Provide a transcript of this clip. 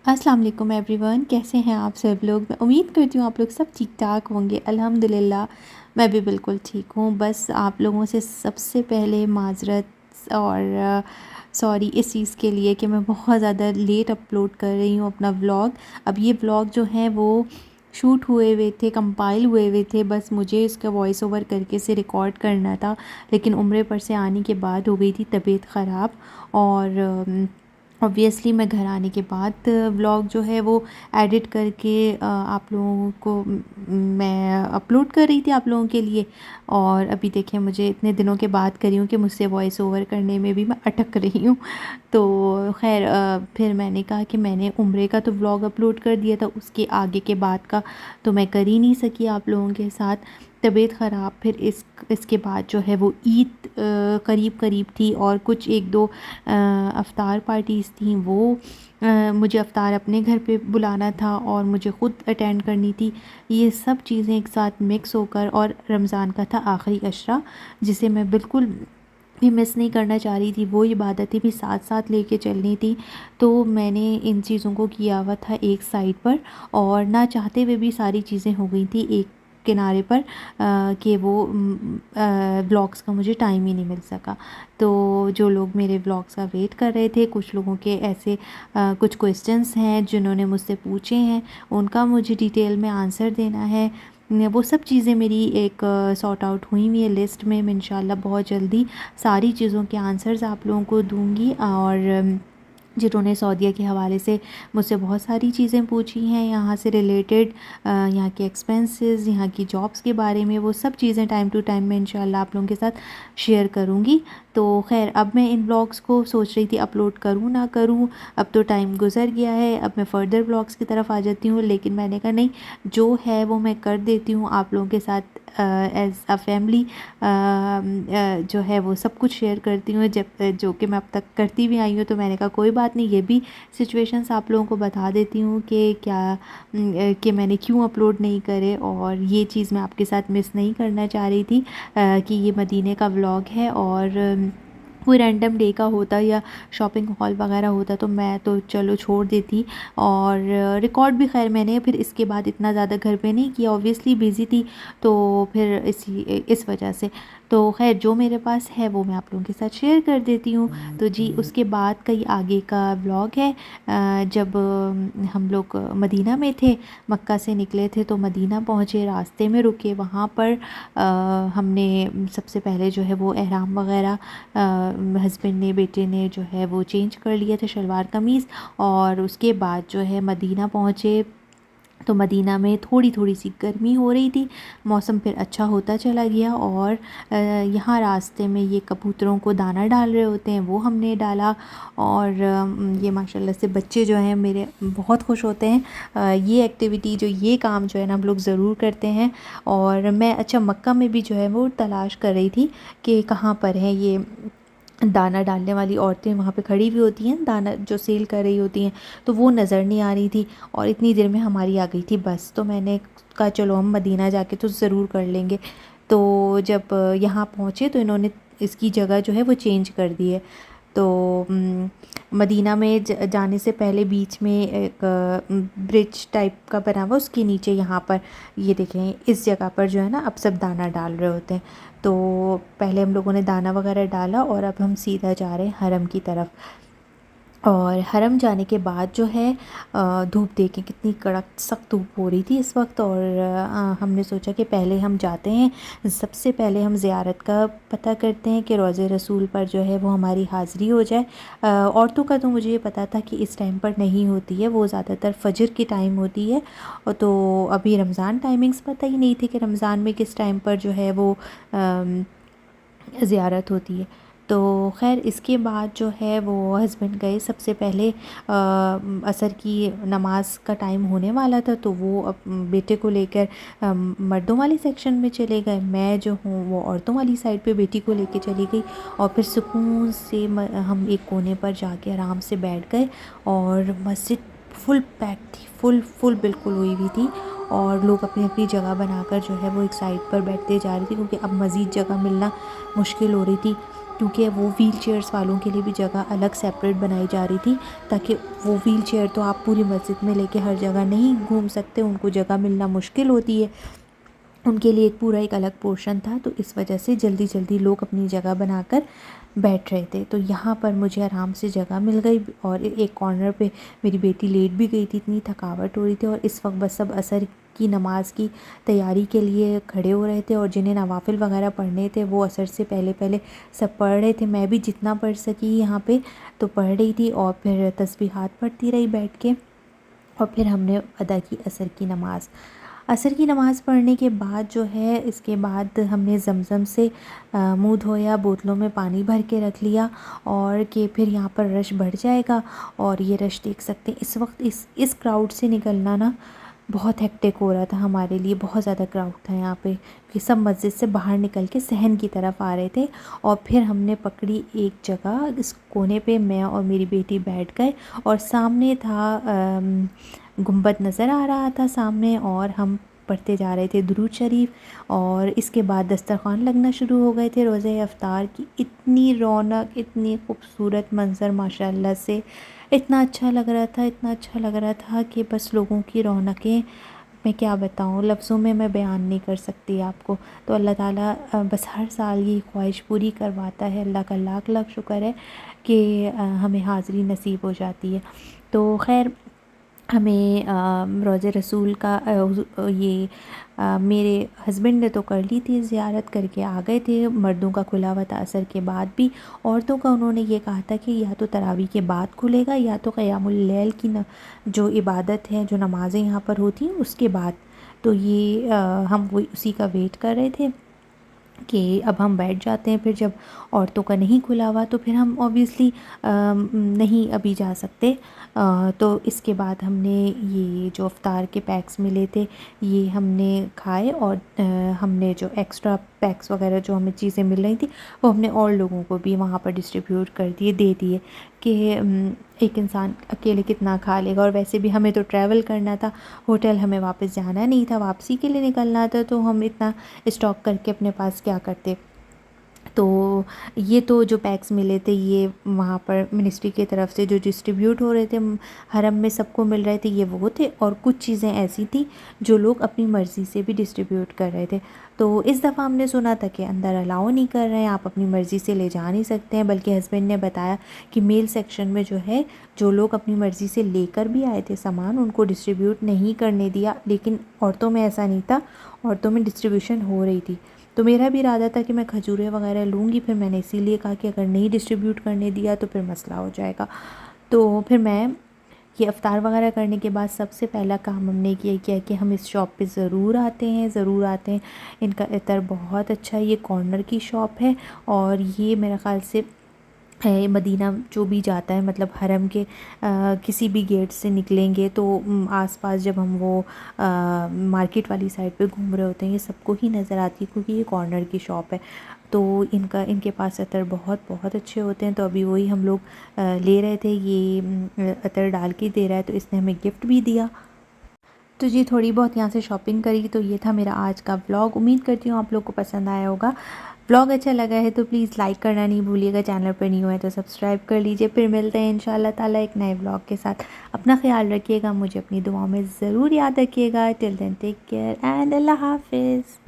अस्सलाम वालेकुम एवरीवन, कैसे हैं आप सब लोग। मैं उम्मीद करती हूँ आप लोग सब ठीक ठाक होंगे। अल्हम्दुलिल्लाह मैं भी बिल्कुल ठीक हूँ। बस आप लोगों से सबसे पहले माज़रत और सॉरी इस चीज़ के लिए कि मैं बहुत ज़्यादा लेट अपलोड कर रही हूँ अपना व्लॉग। अब ये व्लॉग जो है वो शूट हुए हुए थे, कंपाइल हुए हुए थे, बस मुझे इसका वॉइस ओवर करके से रिकॉर्ड करना था। लेकिन उम्रे पर से आने के बाद हो गई थी तबीयत ख़राब और ऑब्वियसली मैं घर आने के बाद व्लॉग जो है वो एडिट करके आप लोगों को मैं अपलोड कर रही थी आप लोगों के लिए। और अभी देखिए मुझे इतने दिनों के बाद करी हूँ कि मुझसे वॉइस ओवर करने में भी मैं अटक रही हूँ। तो खैर फिर मैंने कहा कि मैंने उम्रे का तो व्लॉग अपलोड कर दिया था, उसके आगे के बाद का तो मैं कर ही नहीं सकी आप लोगों के साथ। तबीयत ख़राब, फिर इसके बाद जो है वो ईद करीब करीब थी और कुछ एक दो अफ्तार पार्टीज़ थी, वो मुझे अफ्तार अपने घर पे बुलाना था और मुझे ख़ुद अटेंड करनी थी। ये सब चीज़ें एक साथ मिक्स होकर, और रमज़ान का था आखिरी अशरा जिसे मैं बिल्कुल भी मिस नहीं करना चाह रही थी, वो इबादतें भी साथ साथ लेके चलनी थी। तो मैंने इन चीज़ों को किया हुआ था एक साइड पर, और ना चाहते हुए भी सारी चीज़ें हो गई थी एक किनारे पर कि वो व्लॉग्स का मुझे टाइम ही नहीं मिल सका। तो जो लोग मेरे व्लॉग्स का वेट कर रहे थे, कुछ लोगों के ऐसे कुछ क्वेश्चंस हैं जिन्होंने मुझसे पूछे हैं, उनका मुझे डिटेल में आंसर देना है। वो सब चीज़ें मेरी एक सॉर्ट आउट हुई हुई है लिस्ट में। मैं इंशाल्लाह बहुत जल्दी सारी चीज़ों के आंसर्स आप लोगों को दूँगी। और जिन्होंने सऊदीया के हवाले से मुझसे बहुत सारी चीज़ें पूछी हैं यहाँ से रिलेटेड, यहाँ के एक्सपेंसेस, यहाँ की जॉब्स के बारे में, वो सब चीज़ें टाइम टू टाइम मैं इंशाल्लाह आप लोगों के साथ शेयर करूँगी। तो खैर अब मैं इन ब्लॉग्स को सोच रही थी अपलोड करूँ ना करूँ, अब तो टाइम गुज़र गया है, अब मैं फ़र्दर ब्लॉग्स की तरफ आ जाती हूँ। लेकिन मैंने कहा नहीं, जो है वो मैं कर देती हूँ आप लोगों के साथ एज़ अ फैमिली। जो है वो सब कुछ शेयर करती हूँ जब जो कि मैं अब तक करती भी आई हूँ। तो मैंने कहा कोई बात नहीं, ये भी सिचुएशंस आप लोगों को बता देती हूँ कि क्या कि मैंने क्यों अपलोड नहीं करे, और ये चीज़ मैं आपके साथ मिस नहीं करना चाह रही थी कि ये मदीने का व्लॉग है। और कोई रैंडम डे का होता या शॉपिंग हॉल वगैरह होता तो मैं तो चलो छोड़ देती। और रिकॉर्ड भी खैर मैंने फिर इसके बाद इतना ज़्यादा घर पे नहीं किया, ऑब्वियसली बिज़ी थी, तो फिर इस वजह से। तो खैर जो मेरे पास है वो मैं आप लोगों के साथ शेयर कर देती हूँ। तो जी उसके बाद का ये आगे का व्लॉग है। जब हम लोग मदीना में थे, मक्का से निकले थे तो मदीना पहुँचे, रास्ते में रुके, वहाँ पर हमने सबसे पहले जो है वो एहराम वगैरह हस्बैंड ने, बेटे ने जो है वो चेंज कर लिया था, शलवार कमीज़। और उसके बाद जो है मदीना पहुँचे, तो मदीना में थोड़ी थोड़ी सी गर्मी हो रही थी, मौसम फिर अच्छा होता चला गया। और यहाँ रास्ते में ये कबूतरों को दाना डाल रहे होते हैं, वो हमने डाला। और ये माशाल्लाह से बच्चे जो हैं मेरे बहुत खुश होते हैं। ये एक्टिविटी जो ये काम जो है ना हम लोग ज़रूर करते हैं। और मैं अच्छा मक्का में भी जो है वो तलाश कर रही थी कि कहाँ पर है ये दाना डालने वाली औरतें, वहाँ पे खड़ी हुई होती हैं दाना जो सेल कर रही होती हैं, तो वो नज़र नहीं आ रही थी। और इतनी देर में हमारी आ गई थी बस, तो मैंने कहा चलो हम मदीना जाके तो ज़रूर कर लेंगे। तो जब यहाँ पहुँचे तो इन्होंने इसकी जगह जो है वो चेंज कर दी है। तो मदीना में जाने से पहले बीच में एक ब्रिज टाइप का बना हुआ, उसके नीचे यहाँ पर ये देखें इस जगह पर जो है ना अब सब दाना डाल रहे होते हैं। तो पहले हम लोगों ने दाना वगैरह डाला और अब हम सीधा जा रहे हैं हरम की तरफ। और हरम जाने के बाद जो है धूप देखें कितनी कड़क सख्त धूप हो रही थी इस वक्त। और हमने सोचा कि पहले हम जाते हैं, सबसे पहले हम ज़ियारत का पता करते हैं कि रोज़े रसूल पर जो है वो हमारी हाज़िरी हो जाए। औरतों का तो मुझे ये पता था कि इस टाइम पर नहीं होती है, वो ज़्यादातर फ़जर की टाइम होती है। और तो अभी रमज़ान टाइमिंग्स पता ही नहीं थी कि रमज़ान में किस टाइम पर जो है वो ज़ियारत होती है। तो ख़ैर इसके बाद जो है वो हस्बैंड गए सबसे पहले, असर की नमाज़ का टाइम होने वाला था, तो वो बेटे को लेकर मर्दों वाले सेक्शन में चले गए। मैं जो हूँ वो औरतों वाली साइड पे बेटी को लेके चली गई। और फिर सुकून से हम एक कोने पर जाके आराम से बैठ गए। और मस्जिद फुल पैक थी, फुल बिल्कुल हुई हुई थी। और लोग अपनी अपनी जगह बनाकर जो है वो एक साइड पर बैठते जा रहे थे, क्योंकि अब मज़ीद जगह मिलना मुश्किल हो रही थी। क्योंकि वो व्हील चेयर्स वालों के लिए भी जगह अलग सेपरेट बनाई जा रही थी, ताकि वो व्हील चेयर तो आप पूरी मस्जिद में लेके हर जगह नहीं घूम सकते, उनको जगह मिलना मुश्किल होती है, उनके लिए एक पूरा एक अलग पोर्शन था। तो इस वजह से जल्दी जल्दी लोग अपनी जगह बनाकर बैठ रहे थे। तो यहाँ पर मुझे आराम से जगह मिल गई और एक कॉर्नर पे मेरी बेटी लेट भी गई थी, इतनी थकावट हो रही थी। और इस वक्त बस सब असर की नमाज़ की तैयारी के लिए खड़े हो रहे थे, और जिन्हें नवाफिल वगैरह पढ़ने थे वो असर से पहले पहले सब पढ़ रहे थे। मैं भी जितना पढ़ सकी यहाँ पे तो पढ़ रही थी, और फिर तस्बीहात पढ़ती रही बैठ के। और फिर हमने अदा की असर की नमाज़। असर की नमाज़ पढ़ने के बाद जो है, इसके बाद हमने ज़मज़म से मुँह धोया, बोतलों में पानी भर के रख लिया, और कि फिर यहाँ पर रश बढ़ जाएगा। और ये रश देख सकते हैं इस वक्त, इस क्राउड से निकलना ना बहुत हेक्टिक हो रहा था हमारे लिए, बहुत ज़्यादा क्राउड था यहाँ पे, कि सब मस्जिद से बाहर निकल के सहन की तरफ आ रहे थे। और फिर हमने पकड़ी एक जगह, इस कोने पे मैं और मेरी बेटी बैठ गए, और सामने था गुंबद नज़र आ रहा था सामने, और हम पढ़ते जा रहे थे दुरूद शरीफ। और इसके बाद दस्तरखान लगना शुरू हो गए थे रोज़े अफ्तार की। इतनी रौनक, इतनी खूबसूरत मंज़र माशाल्लाह से, इतना अच्छा लग रहा था, इतना अच्छा लग रहा था कि बस लोगों की रौनकें मैं क्या बताऊँ, लफ्ज़ों में मैं बयान नहीं कर सकती आपको। तो अल्लाह ताला बस हर साल ये ख्वाहिश पूरी करवाता है। अल्लाह का लाख लाख शुक्र है कि हमें हाज़िरी नसीब हो जाती है। तो खैर, हमें रोज़े रसूल का ये मेरे हस्बैंड ने तो कर ली थी, ज़ियारत करके आ गए थे। मर्दों का खुला हुआ था असर के बाद भी। औरतों का उन्होंने ये कहा था कि या तो तरावी के बाद खुलेगा, या तो क़यामुल लैल की जो इबादत है, जो नमाज़ें यहाँ पर होती हैं उसके बाद। तो ये हम वही उसी का वेट कर रहे थे कि अब हम बैठ जाते हैं। फिर जब औरतों का नहीं खुला हुआ तो फिर हम ऑब्वियसली नहीं अभी जा सकते। तो इसके बाद हमने ये जो अफ्तार के पैक्स मिले थे ये हमने खाए, और हमने जो एक्स्ट्रा पैक्स वगैरह जो हमें चीज़ें मिल रही थी वो हमने और लोगों को भी वहाँ पर डिस्ट्रीब्यूट कर दिए, दे दिए, कि एक इंसान अकेले कितना खा लेगा। और वैसे भी हमें तो ट्रैवल करना था, होटल हमें वापस जाना नहीं था, वापसी के लिए निकलना था, तो हम इतना स्टॉक करके अपने पास क्या करते। तो ये तो जो पैक्स मिले थे ये वहाँ पर मिनिस्ट्री की तरफ से जो डिस्ट्रीब्यूट हो रहे थे हरम में सबको मिल रहे थे, ये वो थे। और कुछ चीज़ें ऐसी थी जो लोग अपनी मर्ज़ी से भी डिस्ट्रीब्यूट कर रहे थे। तो इस दफ़ा हमने सुना था कि अंदर अलाउ नहीं कर रहे हैं, आप अपनी मर्ज़ी से ले जा नहीं सकते हैं। बल्कि हस्बैंड ने बताया कि मेल सेक्शन में जो है, जो लोग अपनी मर्ज़ी से लेकर भी आए थे सामान, उनको डिस्ट्रीब्यूट नहीं करने दिया। लेकिन औरतों में ऐसा नहीं था, औरतों में डिस्ट्रीब्यूशन हो रही थी। तो मेरा भी इरादा था कि मैं खजूरें वगैरह लूँगी, फिर मैंने इसीलिए कहा कि अगर नहीं डिस्ट्रीब्यूट करने दिया तो फिर मसला हो जाएगा। तो फिर मैं ये अफ्तार वगैरह करने के बाद सबसे पहला काम हमने ये किया कि हम इस शॉप पे ज़रूर आते हैं, ज़रूर आते हैं। इनका इतर बहुत अच्छा है, ये कॉर्नर की शॉप है, और ये मेरे ख़्याल से मदीना जो भी जाता है, मतलब हरम के किसी भी गेट से निकलेंगे तो आसपास जब हम वो मार्केट वाली साइड पे घूम रहे होते हैं, ये सबको ही नज़र आती है, क्योंकि ये कॉर्नर की शॉप है। तो इनके पास अतर बहुत बहुत अच्छे होते हैं। तो अभी वही हम लोग ले रहे थे, ये अतर डाल के दे रहा है, तो इसने हमें गिफ्ट भी दिया। तो जी थोड़ी बहुत यहाँ से शॉपिंग करी। तो ये था मेरा आज का व्लॉग, उम्मीद करती हूँ आप लोग को पसंद आया होगा। व्लॉग अच्छा लगा है तो प्लीज़ लाइक करना नहीं भूलिएगा, चैनल पर न्यू है तो सब्सक्राइब कर लीजिए। फिर मिलते हैं इंशाल्लाह ताला एक नए व्लॉग के साथ। अपना ख्याल रखिएगा, मुझे अपनी दुआओं में ज़रूर याद रखिएगा। Till then take care and Allah हाफिज़।